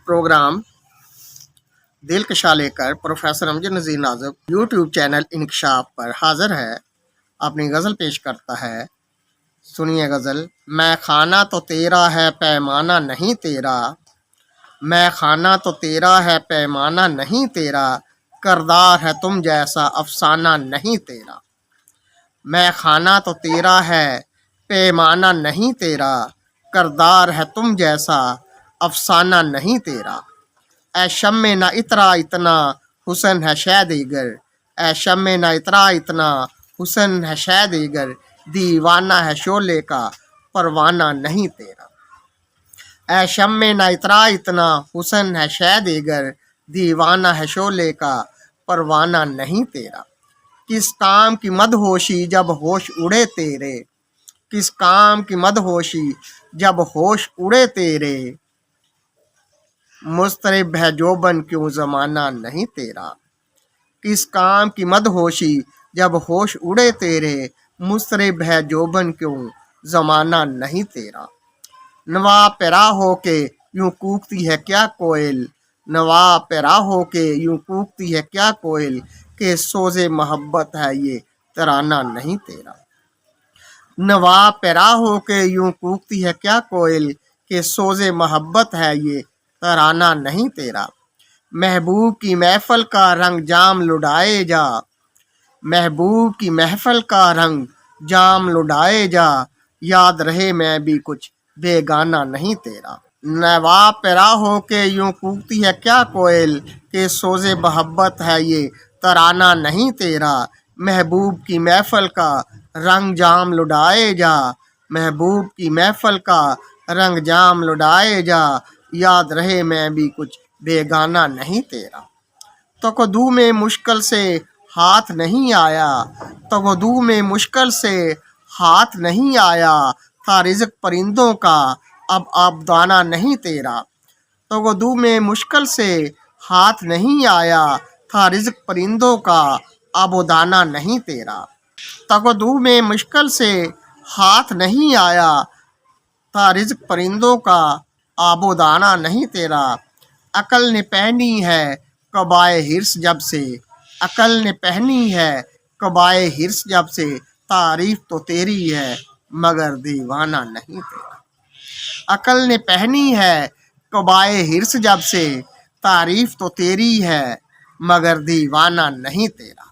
Programme دلکشا لے کر professor امجد نذیر نازک یوٹیوب چینل انکشاف پر حاضر ہے، اپنی غزل پیش کرتا ہے۔ سنیے غزل۔ میں خانہ تو تیرا ہے پیمانہ نہیں تیرا، میں خانہ تو تیرا ہے پیمانہ نہیں تیرا، کردار ہے تم جیسا افسانہ نہیں تیرا۔ میں خانہ تو تیرا ہے پیمانہ نہیں تیرا، کردار ہے تم جیسا افسانہ نہیں تیرا۔ اے شمع نہ اترا اتنا حسن ہے شے دیگر، اے شمع نہ اترا اتنا حسن ہے شے دیگر، دیوانہ ہے شعلے کا پروانہ نہیں تیرا۔ اے شمع نہ اترا اتنا حسن ہے شے دیگر، دیوانہ ہے شعلے کا پروانہ نہیں تیرا۔ کس کام کی مدہوشی جب ہوش اڑے تیرے، کس کام کی مدہوشی جب ہوش اڑے تیرے، مضطرب ہے جوبن کیوں زمانہ نہیں تیرا۔ کس کام کی مدہوشی جب ہوش اڑے تیرے، مضطرب ہے جوبن کیوں زمانہ نہیں تیرا۔ نوا پیرا ہو کے یوں کوکتی ہے کیا کوئل، نوا پیرا ہو کے یوں کوکتی ہے کیا کوئل، کہ سوز محبت ہے یہ ترانہ نہیں تیرا۔ نوا پیرا ہو کے یوں کوکتی ہے کیا کوئل، کہ سوز محبت ہے یہ ترانہ نہیں تیرا۔ محبوب کی محفل کا رنگ جام لڑائے جا، محبوب کی محفل کا رنگ جام لڑائے جا، یاد رہے میں بھی کچھ بیگانہ نہیں تیرا۔ نوا پیرا ہو کے یوں کوکتی ہے کیا کوئل، کہ سوز محبت ہے یہ ترانہ نہیں تیرا۔ محبوب کی محفل کا رنگ جام لڑائے جا، محبوب کی محفل کا رنگ جام لڑائے جا، یاد رہے میں بھی کچھ بیگانہ نہیں تیرا۔ تقدو میں مشکل سے ہاتھ نہیں آیا، تقدو میں مشکل سے ہاتھ نہیں آیا، تھا رزق پرندوں کا اب آبدانہ نہیں تیرا۔ تقدو میں مشکل سے ہاتھ نہیں آیا، تھا رزق پرندوں کا آب و دانہ نہیں تیرا۔ تقدو میں مشکل سے ہاتھ نہیں آیا، تھا رزق پرندوں کا آب و دانہ نہیں تیرا۔ عقل نے پہنی ہے قبائے حرص جب سے، عقل نے پہنی ہے قبائے حرص جب سے، تعریف تو تیری ہے مگر دیوانہ نہیں تیرا۔ عقل نے پہنی ہے قبائے حرص جب سے، تعریف تو تیری ہے مگر دیوانہ نہیں تیرا۔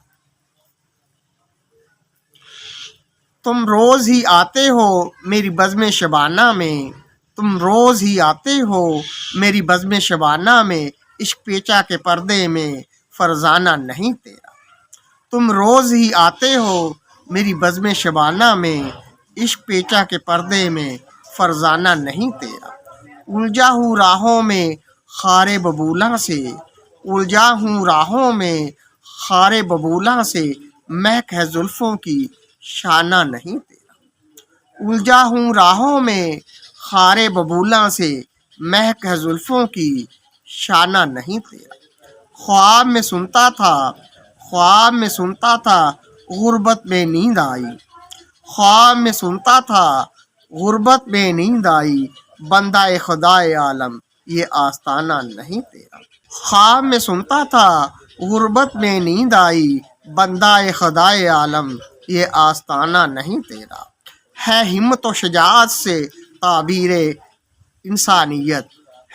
تم روز ہی آتے ہو میری بزم شبانہ میں، تم روز ہی آتے ہو میری بزم شبانہ میں، عشق پیچا کے پردے میں فرزانہ نہیں تیرا۔ تم روز ہی آتے ہو میری بزم شبانہ میں، عشق پیچا کے پردے میں فرزانہ نہیں تیرا۔ الجھا ہوں راہوں میں خار ببولاں سے، الجھا ہوں راہوں میں خار ببولاں سے، مہک ہے زلفوں کی شانہ نہیں تیرا۔ الجھا ہوں راہوں میں خار ببولاں سے، مہک ہے زلفوں کی شانہ نہیں تیرا۔ خواب میں سنتا تھا، خواب میں سنتا تھا غربت میں نیند آئی، خواب میں سنتا تھا غربت میں نیند آئی، بندہ خدائے عالم یہ آستانہ نہیں تیرا۔ خواب میں سنتا تھا غربت میں نیند آئی، بندہ خدائے عالم یہ آستانہ نہیں تیرا۔ ہے ہمت و شجاعت سے تعبیر انسانیت،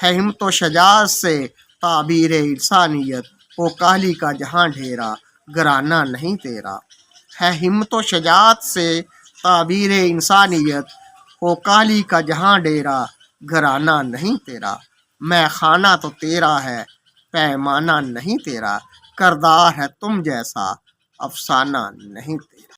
ہے ہمت و شجاعت سے تعبیر انسانیت، ہو کالی کا جہاں ڈھیرا گرانہ نہیں تیرا۔ ہے ہمت و شجاعت سے تعبیر انسانیت، ہو کالی کا جہاں ڈیرا گرانہ نہیں تیرا۔ میں خانہ تو تیرا ہے پیمانہ نہیں تیرا، کردار ہے تم جیسا افسانہ نہیں تیرا۔